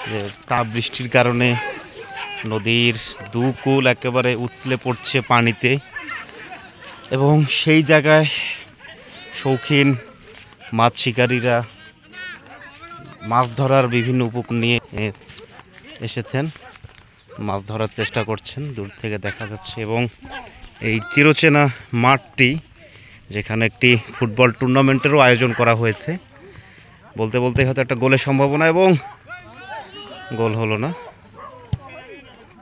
যে তাপ বৃষ্টির কারণে নদীর দুকুল একেবারে উছলে পড়ছে পানিতে, এবং সেই জায়গায় শৌখিন মাছ শিকারীরা মাছ ধরার বিভিন্ন উপকরণ নিয়ে এসেছেন, মাছ ধরার চেষ্টা করছেন, দূর থেকে দেখা যাচ্ছে। এবং এই চিরচেনা মাঠটি, যেখানে একটি ফুটবল টুর্নামেন্টেরও আয়োজন করা হয়েছে, বলতে বলতে হয়তো একটা গোলের সম্ভাবনা, এবং গোল হলো না।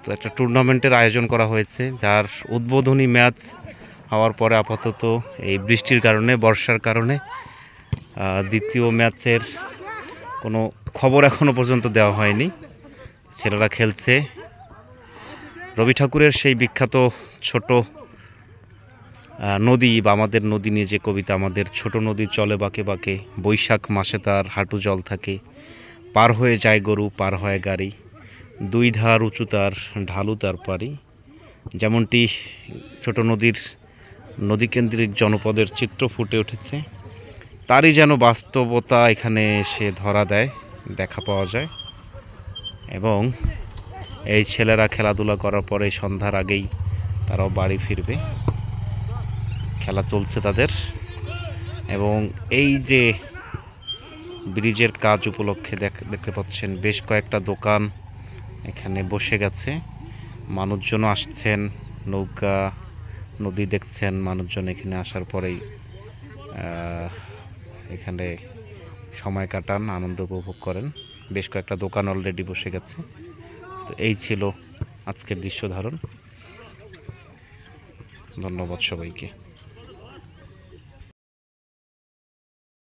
তো একটা টুর্নামেন্টের আয়োজন করা হয়েছে, যার উদ্বোধনী ম্যাচ হওয়ার পরে আপাতত এই বৃষ্টির কারণে, বর্ষার কারণে দ্বিতীয় ম্যাচের কোনো খবর এখনও পর্যন্ত দেওয়া হয়নি। ছেলেরা খেলছে। রবি ঠাকুরের সেই বিখ্যাত ছোট নদী বা আমাদের নদী নিয়ে যে কবিতা, আমাদের ছোট নদী চলে বাঁকে বাঁকে, বৈশাখ মাসে তার হাঁটু জল থাকে, পার হয়ে যায় গরু, পার হয় গাড়ি, দুই ধার উঁচু তার, ঢালু তার পারি। যেমনটি ছোট নদীর নদীকেন্দ্রিক জনপদের চিত্র ফুটে উঠেছে, তারই যেন বাস্তবতা এখানে এসে ধরা দেয়, দেখা পাওয়া যায়। এবং এই ছেলেরা খেলাধুলা করার পরে সন্ধ্যার আগেই তারাও বাড়ি ফিরবে। খেলা চলছে তাদের। এবং এই যে ব্রিজের কাজ উপলক্ষে দেখতে পাচ্ছেন বেশ কয়েকটা দোকান এখানে বসে গেছে, মানুষজন আসছেন, নৌকা নদী দেখছেন, মানুষজন এখানে আসার পরেই এখানে সময় কাটান, আনন্দ উপভোগ করেন। বেশ কয়েকটা দোকান অলরেডি বসে গেছে। তো এই ছিল আজকের দৃশ্য ধারণ। ধন্যবাদ সবাইকে।